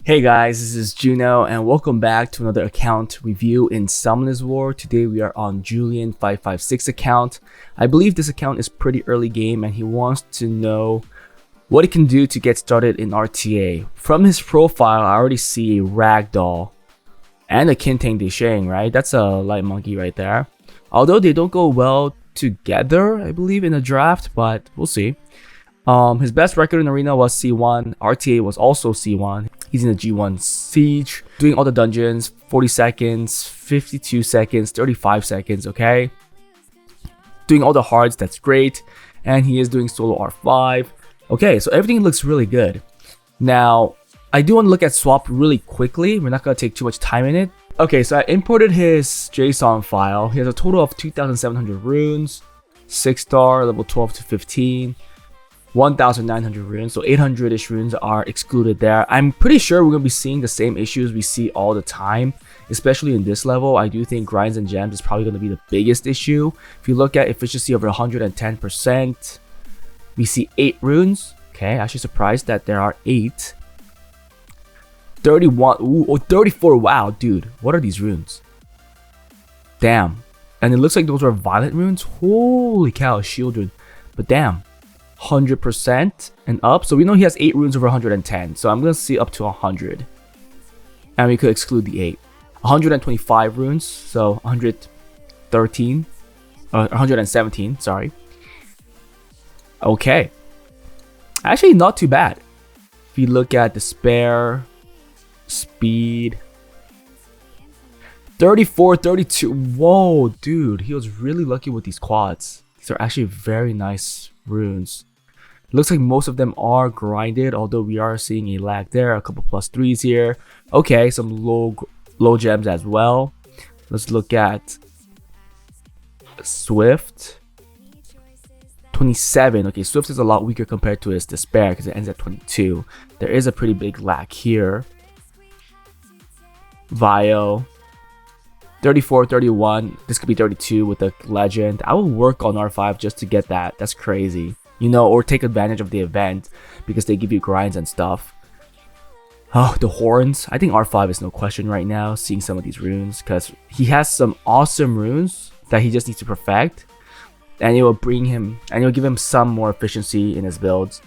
Hey guys, this is Juno and welcome back to another account review in Summoners War. Today we are on Julian556 account. I believe this account is pretty early game and he wants to know what he can do to get started in RTA. From his profile, I already see a Ragdoll and a Kintang Desheng, right? That's a light monkey right there. Although they don't go well together, I believe, in a draft, but we'll see. His best record in Arena was C1. RTA was also C1. He's in the G1 Siege, doing all the dungeons, 40 seconds, 52 seconds, 35 seconds, okay? Doing all the hards, that's great. And he is doing solo R5. Okay, so everything looks really good. Now, I do want to look at swap really quickly. We're not going to take too much time in it. Okay, so I imported his JSON file. He has a total of 2,700 runes, 6-star, level 12 to 15. 1,900 runes, so 800-ish runes are excluded there. I'm pretty sure we're going to be seeing the same issues we see all the time, especially in this level. I do think grinds and gems is probably going to be the biggest issue. If you look at efficiency over 110%, we see 8 runes. Okay, actually surprised that there are 8. 31, ooh, oh, 34, wow, dude, what are these runes? Damn. And it looks like those are violent runes. Holy cow, shield rune. But damn. 100% and up, so we know he has 8 runes over 110, so I'm gonna see up to 100, and we could exclude the 8. 125 runes, so 113 117, sorry. Okay, actually not too bad. If you look at despair, speed, 34, 32. Whoa, dude, he was really lucky with these quads. These are actually very nice runes. Looks like most of them are grinded, although we are seeing a lag there. A couple +3s here. Okay, some low gems as well. Let's look at Swift. 27. Okay, Swift is a lot weaker compared to his Despair because it ends at 22. There is a pretty big lag here. Vio. 34, 31. This could be 32 with the legend. I will work on R5 just to get that. That's crazy. You know, or take advantage of the event because they give you grinds and stuff. Oh, the horns. I think R5 is no question right now, seeing some of these runes, because he has some awesome runes that he just needs to perfect. And it will bring him, and it will give him some more efficiency in his builds.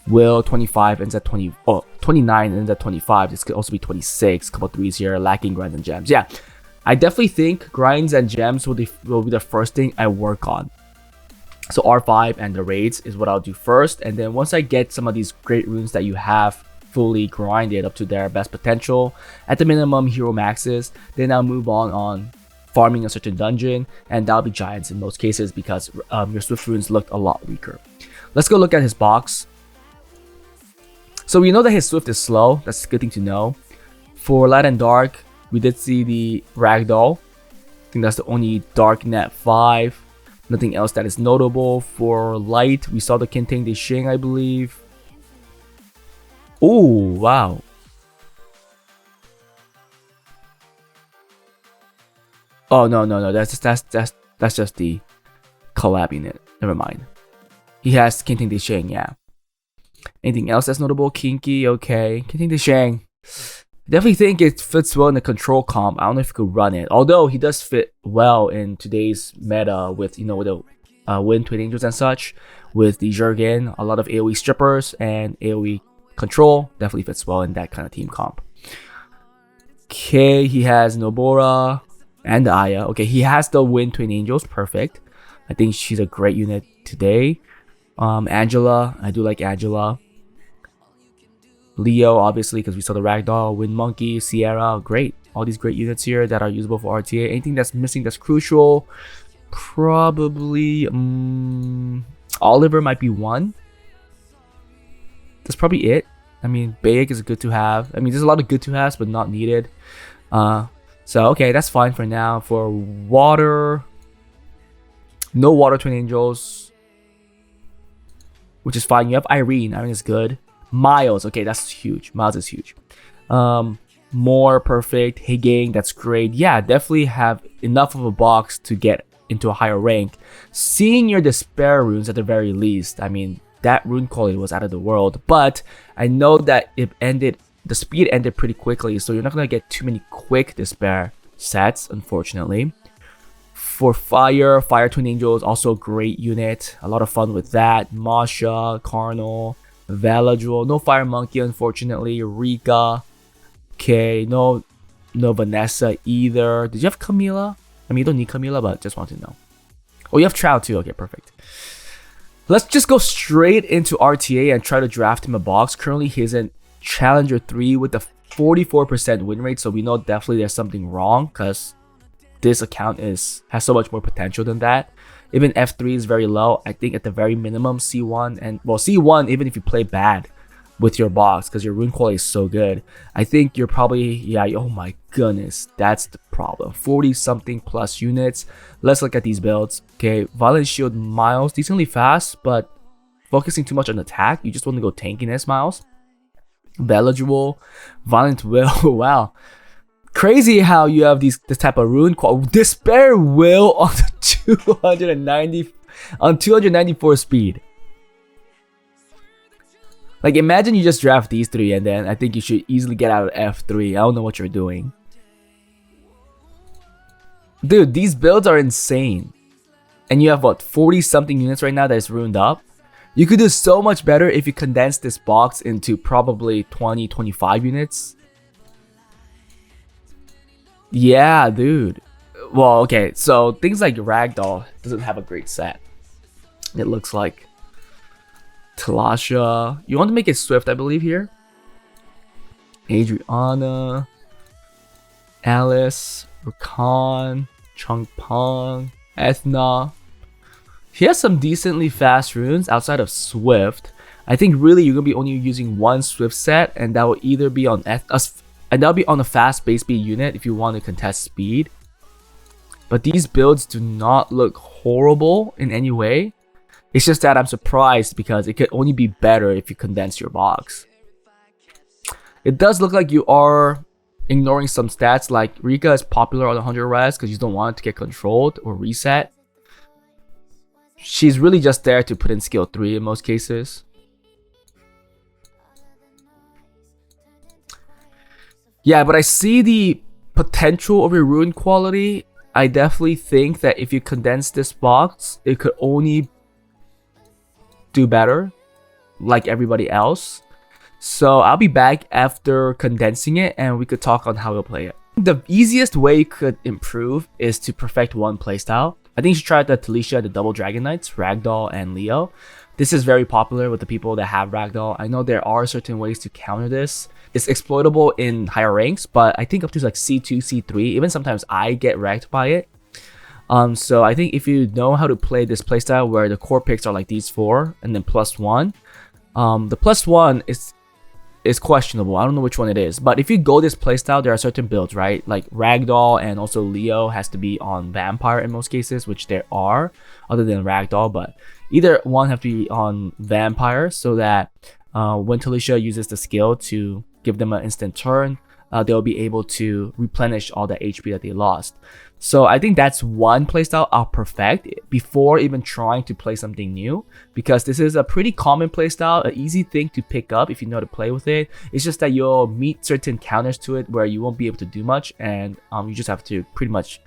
Will 25 ends at 20. Oh, 29 ends at 25. This could also be 26. Couple 3s here, lacking grinds and gems. Yeah, I definitely think grinds and gems will be the first thing I work on. So R5 and the raids is what I'll do first, and then once I get some of these great runes that you have fully grinded up to their best potential, at the minimum hero maxes, then I'll move on farming a certain dungeon, and that'll be giants in most cases because your Swift runes looked a lot weaker. Let's go look at his box. So we know that his Swift is slow. That's a good thing to know. For light and dark, we did see the Ragdoll. I think that's the only dark net 5. Nothing else that is notable. For light, we saw the Kintang Desheng, I believe. Oh, wow. Oh, no. That's just the collab unit. Never mind. He has Kintang Desheng, yeah. Anything else that's notable? Kinky, okay. Kintang Desheng. Definitely think it fits well in the control comp. I don't know if you could run it. Although he does fit well in today's meta with, you know, with the Wind Twin Angels and such. With the Jurgen, a lot of AoE strippers and AoE control. Definitely fits well in that kind of team comp. Okay, he has Nobora and the Aya. Okay, he has the Wind Twin Angels. Perfect. I think she's a great unit today. Angela. I do like Angela. Leo, obviously, because we saw the Ragdoll, Wind Monkey, Sierra, great. All these great units here that are usable for RTA. Anything that's missing that's crucial? Probably Oliver might be one. That's probably it. I mean, Bayek is good to have. I mean, there's a lot of good to haves, but not needed. So, okay, that's fine for now. For water, no Water Twin Angels, which is fine. You have Irene. Irene is good. Miles, okay, that's huge. Miles is huge. More perfect. Higging, that's great. Yeah, definitely have enough of a box to get into a higher rank. Seeing your Despair runes at the very least, I mean, that rune quality was out of the world. But I know that it ended the speed ended pretty quickly, so you're not gonna get too many quick despair sets, unfortunately. For Fire Twin Angel is also a great unit. A lot of fun with that. Masha, Carnal, Valadrol. No Fire Monkey, unfortunately. Rika. Okay, no Vanessa either. Did you have Camila? I mean, you don't need Camila, but just want to know. Oh, you have Trout too. Okay, perfect. Let's just go straight into RTA and try to draft him a box. Currently, he's in Challenger 3 with a 44% win rate, so we know definitely there's something wrong because this account has so much more potential than that. Even F3 is very low. I think at the very minimum C1, and well, C1 even if you play bad with your box because your rune quality is so good, I think you're probably, yeah, oh my goodness, that's the problem. 40 something plus units. Let's look at these builds. Okay, Violent Shield Miles, decently fast, but focusing too much on attack. You just want to go tankiness Miles. Belladual, Violent Will. Wow, crazy how you have this type of rune quality. Despair Will on the 294 speed. Like, imagine you just draft these three and then I think you should easily get out of F3. I don't know what you're doing. Dude, these builds are insane. And you have what, 40 something units right now that is ruined up? You could do so much better if you condense this box into probably 20-25 units. Yeah, dude. Well, okay, so things like Ragdoll doesn't have a great set. It looks like Talasha. You want to make it Swift, I believe, here. Adriana, Alice, Rakan, Changpong, Ethna. He has some decently fast runes outside of Swift. I think really you're gonna be only using one Swift set, and that will either be on a fast base speed unit if you want to contest speed. But these builds do not look horrible in any way. It's just that I'm surprised because it could only be better if you condense your box. It does look like you are ignoring some stats, like Rika is popular on 100 res because you don't want it to get controlled or reset. She's really just there to put in skill 3 in most cases. Yeah, but I see the potential of your rune quality. I definitely think that if you condense this box, it could only do better like everybody else. So I'll be back after condensing it and we could talk on how to play it. The easiest way you could improve is to perfect one playstyle. I think you should try the Talisha, the Double Dragon Knights, Ragdoll, and Leo. This is very popular with the people that have Ragdoll. I know there are certain ways to counter this. It's exploitable in higher ranks, but I think up to like C2, C3, even sometimes I get wrecked by it. So I think if you know how to play this playstyle where the core picks are like these 4 and then +1, the +1 is questionable. I don't know which one it is, but if you go this playstyle, there are certain builds, right? Like Ragdoll and also Leo has to be on Vampire in most cases, which there are other than Ragdoll, but either one have to be on Vampire so that when Talisha uses the skill to give them an instant turn, they'll be able to replenish all the HP that they lost. So I think that's one playstyle I'll perfect before even trying to play something new, because this is a pretty common playstyle, an easy thing to pick up if you know how to play with it. It's just that you'll meet certain counters to it where you won't be able to do much, and you just have to pretty much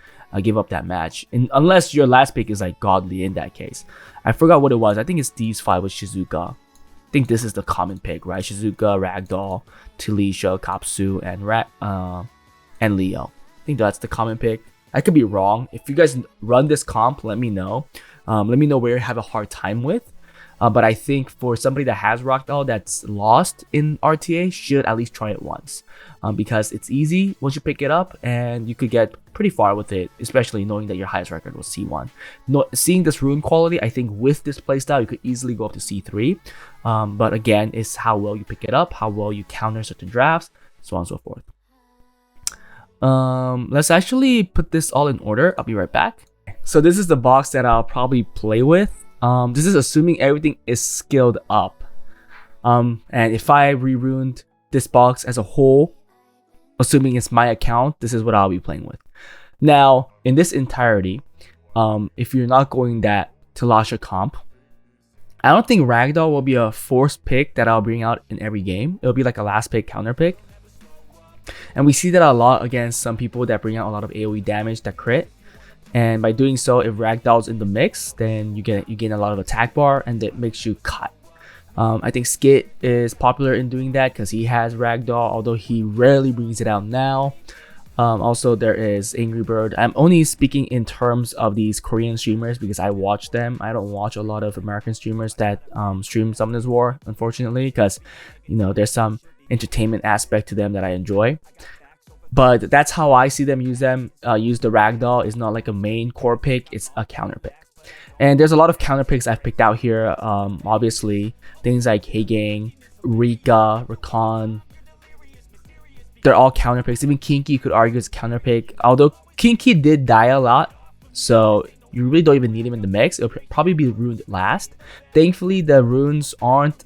give up that match, unless your last pick is like godly. In that case, I forgot what it was. I think it's these 5 with Shizuka. I think this is the common pick, right? Shizuka, Ragdoll, Talisha, Kapsu, and Leo. I think that's the common pick. I could be wrong. If you guys run this comp, let me know. Let me know where you have a hard time with. But I think for somebody that has Ragdoll that's lost in RTA, should at least try it once. Because it's easy once you pick it up, and you could get pretty far with it, especially knowing that your highest record was C1. Seeing this rune quality, I think with this playstyle, you could easily go up to C3. But again, it's how well you pick it up, how well you counter certain drafts, so on and so forth. Let's actually put this all in order. I'll be right back. So this is the box that I'll probably play with. This is assuming everything is skilled up. And if I re-runed this box as a whole, assuming it's my account, this is what I'll be playing with. Now, in this entirety, if you're not going that Talasha comp, I don't think Ragdoll will be a forced pick that I'll bring out in every game. It'll be like a last pick counter pick. And we see that a lot against some people that bring out a lot of AoE damage that crit. And by doing so, if Ragdoll's in the mix, then you gain a lot of attack bar, and that makes you cut. I think Skit is popular in doing that because he has Ragdoll, although he rarely brings it out now. Also, there is Angry Bird. I'm only speaking in terms of these Korean streamers because I watch them. I don't watch a lot of American streamers that stream Summoners War, unfortunately, because there's some entertainment aspect to them that I enjoy. But that's how I see them use them. Use the Ragdoll. It's not like a main core pick, it's a counter pick. And there's a lot of counter picks I've picked out here. Obviously, things like Heigang, Rika, Rakan. They're all counter picks. Even Kinky, you could argue, is a counter pick. Although Kinky did die a lot, so you really don't even need him in the mix. It'll probably be ruined last. Thankfully, the runes aren't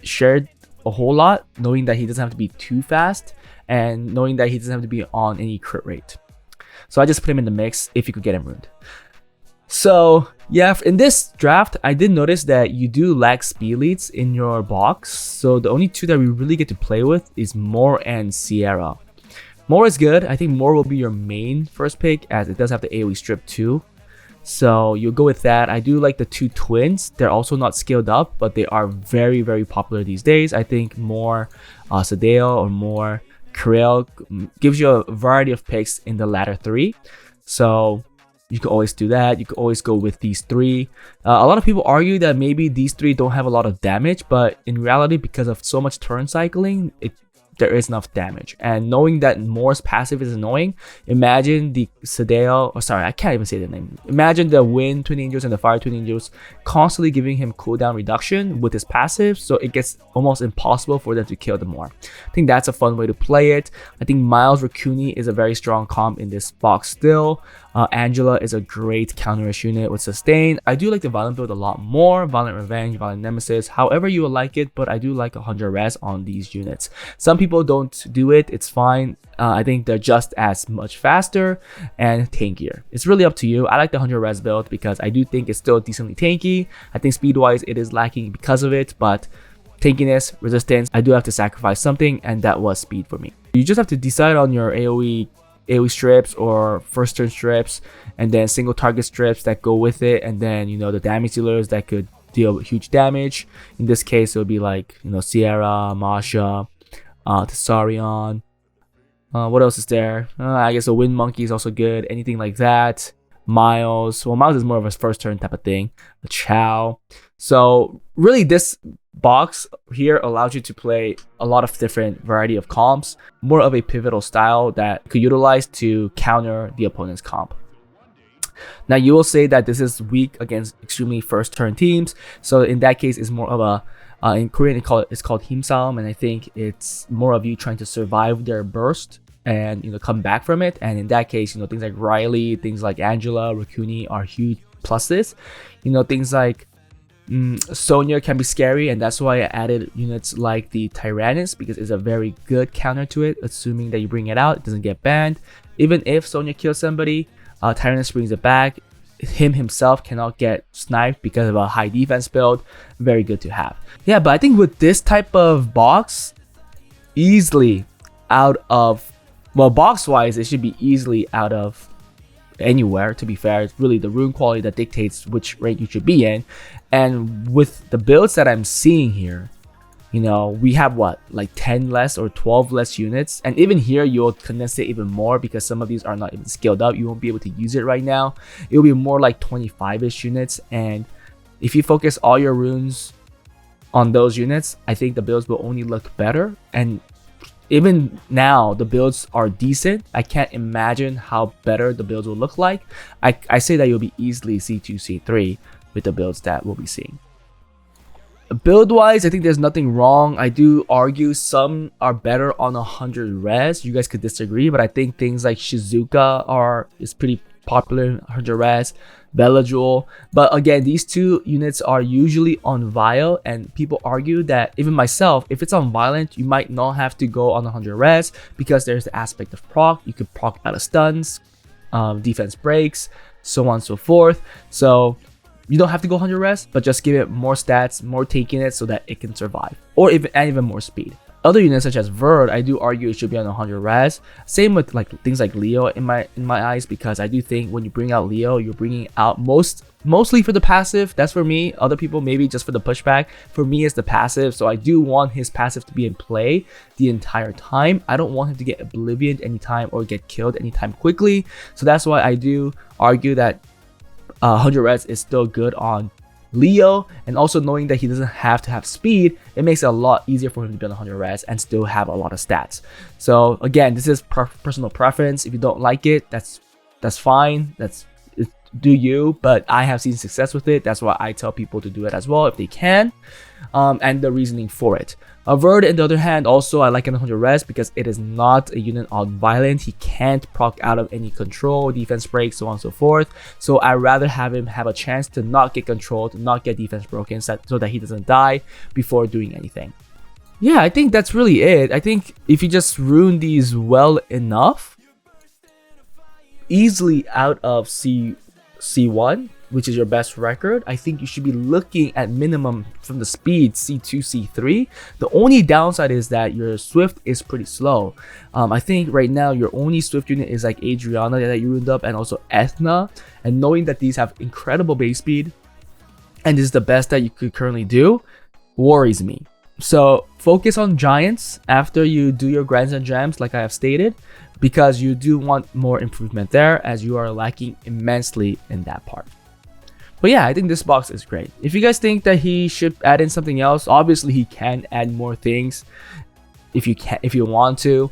shared a whole lot, knowing that he doesn't have to be too fast, and knowing that he doesn't have to be on any crit rate. So I just put him in the mix if you could get him ruined. So yeah, in this draft, I did notice that you do lack speed leads in your box. So the only two that we really get to play with is Moore and Sierra. Moore is good. I think Moore will be your main first pick, as it does have the AoE strip too. So you'll go with that. I do like the two twins. They're also not scaled up, but they are very, very popular these days. I think more Sadeo or more Krill gives you a variety of picks in the latter three. So you can always do that. You can always go with these three. A lot of people argue that maybe these three don't have a lot of damage, but in reality, because of so much turn cycling, there is enough damage. And knowing that Moore's passive is annoying, imagine the Sadeo, oh sorry, I can't even say the name. Imagine the Wind Twin Angels and the Fire Twin Angels constantly giving him cooldown reduction with his passive, so it gets almost impossible for them to kill them more. I think that's a fun way to play it. I think Miles Rakuni is a very strong comp in this box still. Angela is a great counter-ish unit with sustain. I do like the Violent build a lot more. Violent Revenge, Violent Nemesis, however you will like it, but I do like 100 res on these units. Some people don't do it, it's fine. I think they're just as much faster and tankier. It's really up to you. I like the 100 res build because I do think it's still decently tanky. I think speed-wise it is lacking because of it, but tankiness, resistance, I do have to sacrifice something, and that was speed for me. You just have to decide on your AoE strips or first turn strips, and then single target strips that go with it, and then the damage dealers that could deal huge damage. In this case, it would be like Sierra, Masha, Tessarion. What else is there? I guess a Wind Monkey is also good. Anything like that. Miles. Well, Miles is more of a first turn type of thing. A Chow. So really, this box here allows you to play a lot of different variety of comps, more of a pivotal style that could utilize to counter the opponent's comp. Now you will say that this is weak against extremely first turn teams, so in that case it's more of a in Korean it's called himsalm, and I think it's more of you trying to survive their burst and come back from it. And in that case, things like Riley, things like Angela, Rakuni are huge pluses. Things like Sonya can be scary, and that's why I added units like the Tyrannus, because it's a very good counter to it, assuming that you bring it out, it doesn't get banned. Even if Sonya kills somebody, Tyrannus brings it back. Him himself cannot get sniped because of a high defense build. Very good to have. Yeah, but I think with this type of box, easily out of, well, box wise, it should be easily out of anywhere, to be fair. It's really the rune quality that dictates which rank you should be in. And with the builds that I'm seeing here, we have what, like 10 less or 12 less units, and even here you'll condense it even more because some of these are not even scaled up. You won't be able to use it right now. It'll be more like 25-ish units, and if you focus all your runes on those units, I think the builds will only look better. And even now the builds are decent. I can't imagine how better the builds will look like. I say that you'll be easily C2, C3 with the builds that we'll be seeing. Build wise, I think there's nothing wrong. I do argue some are better on 100 res. You guys could disagree, but I think things like Shizuka is pretty popular in 100 res. Bella Jewel, but again, these two units are usually on Vile, and people argue that, even myself, if it's on Violent, you might not have to go on 100 res because there's the aspect of proc. You could proc out of stuns, defense breaks, so on and so forth. So you don't have to go 100 res, but just give it more stats, more tankiness so that it can survive, or even more speed. other units such as Verd, I do argue it should be on 100 res. Same with like things like Leo in my eyes, because I do think when you bring out Leo, you're bringing out mostly for the passive. That's for me. Other people maybe just for the pushback. For me, it's the passive. So I do want his passive to be in play the entire time. I don't want him to get oblivioned anytime or get killed anytime quickly. So that's why I do argue that 100 res is still good on Leo, and also knowing that he doesn't have to have speed, it makes it a lot easier for him to be on 100 res and still have a lot of stats. So again, this is personal preference. If you don't like it, that's fine. Do you, but I have seen success with it. That's why I tell people to do it as well if they can, and the reasoning for it. Verd, on the other hand, also I like it on 100 res because it is not a unit on violent. He can't proc out of any control, defense break, so on and so forth. So I'd rather have him have a chance to not get controlled, to not get defense broken, so that he doesn't die before doing anything. Yeah, I think that's really it. I think if you just rune these well enough, easily out of C1, which is your best record, I think you should be looking at minimum from the speed C2, C3. The only downside is that your Swift is pretty slow. I think right now your only Swift unit is like Adriana that you ruined up, and also Ethna. And knowing that these have incredible base speed, and this is the best that you could currently do, worries me. So focus on Giants after you do your Grands and Gems, like I have stated, because you do want more improvement there, as you are lacking immensely in that part. But yeah, I think this box is great. If you guys think that he should add in something else, obviously he can add more things if you want to.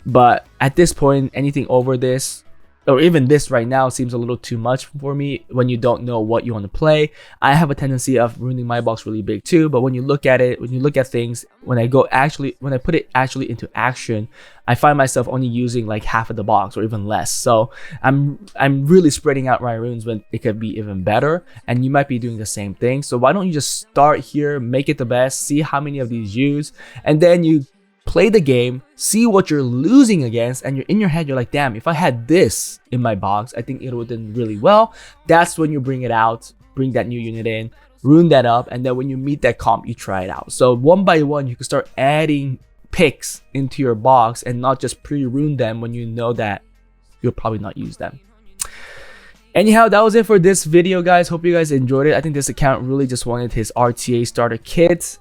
But at this point, anything over this, or even this right now, seems a little too much for me when you don't know what you want to play. I have a tendency of ruining my box really big too, but when you look at it, when you look at things, when I put it actually into action, I find myself only using like half of the box or even less. So I'm really spreading out my runes when it could be even better, and you might be doing the same thing. So why don't you just start here, make it the best, see how many of these use, and then you play the game, see what you're losing against, and you're in your head, you're like, damn, if I had this in my box, I think it would have done really well. That's when you bring it out, bring that new unit in, rune that up, and then when you meet that comp, you try it out. So one by one, you can start adding picks into your box and not just pre-rune them when you know that you'll probably not use them. Anyhow, that was it for this video, guys. Hope you guys enjoyed it. I think this account really just wanted his RTA starter kit.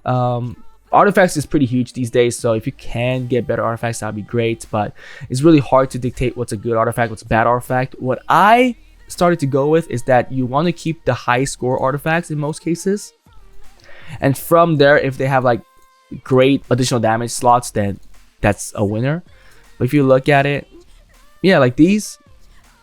Artifacts is pretty huge these days, so if you can get better artifacts, that'd be great. But it's really hard to dictate what's a good artifact, what's a bad artifact. What I started to go with is that you want to keep the high score artifacts in most cases, and from there, if they have like great additional damage slots, then that's a winner. But if you look at it, yeah, like these,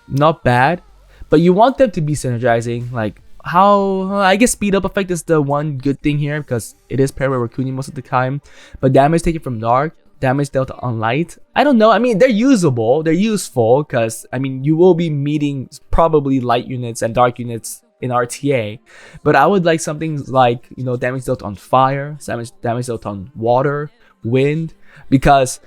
not bad, but you want them to be synergizing. Like how I guess speed up effect is the one good thing here, because it is paired with Rakuni most of the time. But damage taken from dark, damage dealt on light, I don't know. I mean, they're usable, they're useful, because I mean you will be meeting probably light units and dark units in RTA, but I would like something like, you know, damage dealt on fire, damage dealt on water, wind, because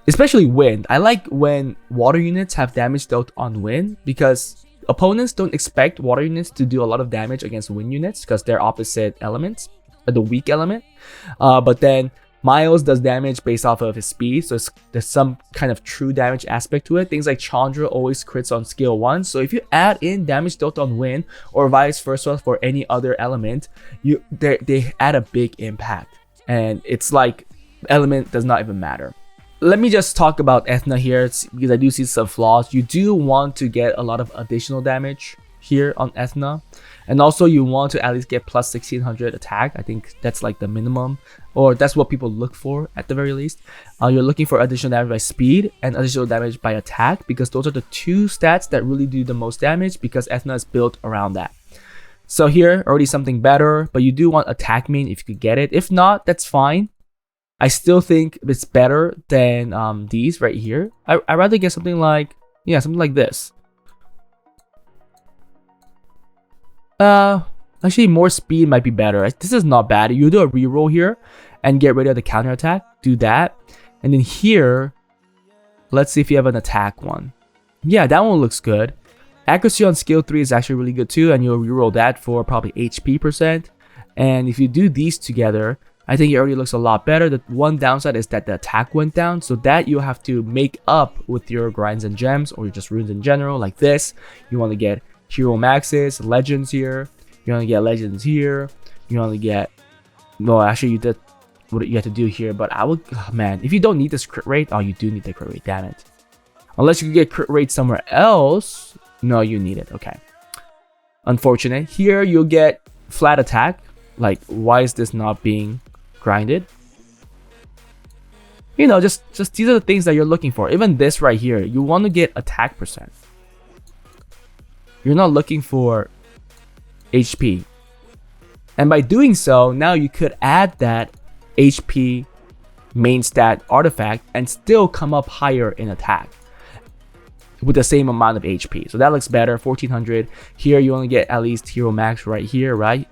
especially wind. I like when water units have damage dealt on wind, because opponents don't expect water units to do a lot of damage against wind units because they're opposite elements, the weak element. But then Miles does damage based off of his speed, so there's some kind of true damage aspect to it. Things like Chandra always crits on skill 1, so if you add in damage dealt on wind or vice versa for any other element, they add a big impact, and it's like element does not even matter. Let me just talk about Ethna here, because I do see some flaws. You do want to get a lot of additional damage here on Ethna, and also you want to at least get plus 1600 attack. I think that's like the minimum, or that's what people look for at the very least. You're looking for additional damage by speed and additional damage by attack, because those are the two stats that really do the most damage, because Ethna is built around that. So here, already something better, but you do want attack main if you could get it. If not, that's fine. I still think it's better than these right here. I'd rather get something like, yeah, something like this. Actually, more speed might be better. This is not bad. You do a reroll here and get rid of the counter attack. Do that. And then here, let's see if you have an attack one. Yeah, that one looks good. Accuracy on skill 3 is actually really good too, and you'll reroll that for probably HP %. And if you do these together, I think it already looks a lot better. The one downside is that the attack went down, so that you have to make up with your grinds and gems or just runes in general. Like this, you want to get hero maxes, legends here. You want to get legends here. You want to get, well, actually you did what you have to do here, but I would, oh man, if you don't need this crit rate, oh, you do need the crit rate, damn it. Unless you can get crit rate somewhere else. No, you need it. Okay. Unfortunate. Here you'll get flat attack. Like, why is this not being grinded? You know, just these are the things that you're looking for. Even this right here, you want to get attack percent. You're not looking for HP. And by doing so, now you could add that HP main stat artifact and still come up higher in attack with the same amount of HP. So that looks better. 1400. Here you only get at least hero max right here, right?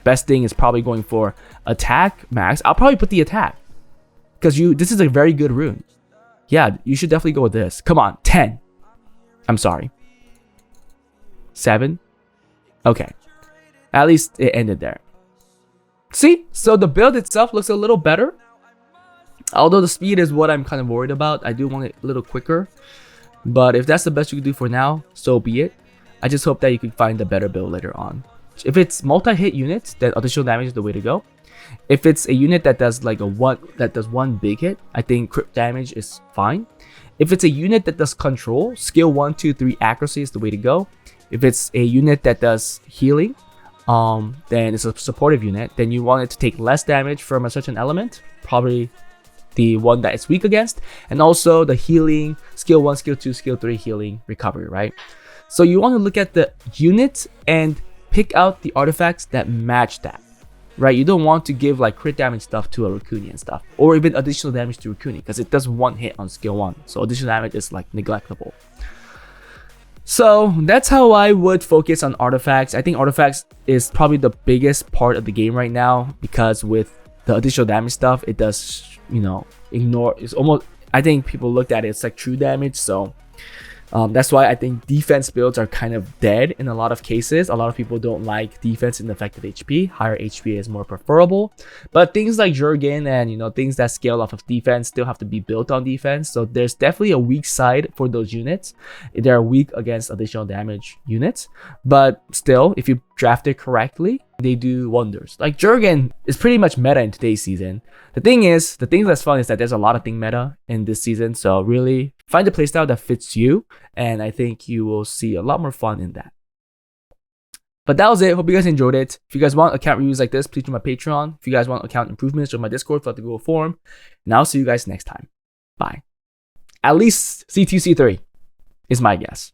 Best thing is probably going for attack max. I'll probably put the attack because this is a very good rune. Yeah, you should definitely go with this. Come on, 10. I'm sorry. 7. Okay. At least it ended there. See? So the build itself looks a little better. Although the speed is what I'm kind of worried about. I do want it a little quicker. But if that's the best you can do for now, so be it. I just hope that you can find a better build later on. If it's multi-hit units, then additional damage is the way to go. If it's a unit that does like one big hit, I think crit damage is fine. If it's a unit that does control, skill 1, 2, 3 accuracy is the way to go. If it's a unit that does healing, then it's a supportive unit, then you want it to take less damage from a certain element, probably the one that it's weak against, and also the healing, skill 1, skill 2, skill 3 healing recovery, right? So you want to look at the unit and pick out the artifacts that match that, right? You don't want to give like crit damage stuff to a Raccoon and stuff, or even additional damage to Raccoon because it does one hit on skill 1, so additional damage is like neglectable. So that's how I would focus on artifacts. I think artifacts is probably the biggest part of the game right now because with the additional damage stuff, it does, you know, it's almost, I think people looked at it, it's like true damage. So that's why I think defense builds are kind of dead in a lot of cases. A lot of people don't like defense in effective HP. Higher HP is more preferable. But things like Jurgen and, you know, things that scale off of defense still have to be built on defense. So there's definitely a weak side for those units. They're weak against additional damage units. But still, if you draft it correctly, they do wonders. Like Jurgen is pretty much meta in today's season. The thing that's fun is that there's a lot of thing meta in this season. So really find a playstyle that fits you, and I think you will see a lot more fun in that. But that was it. Hope you guys enjoyed it. If you guys want account reviews like this, please join my Patreon. If you guys want account improvements, join my Discord, fill out the Google form. And I'll see you guys next time. Bye. At least C2, C3 is my guess.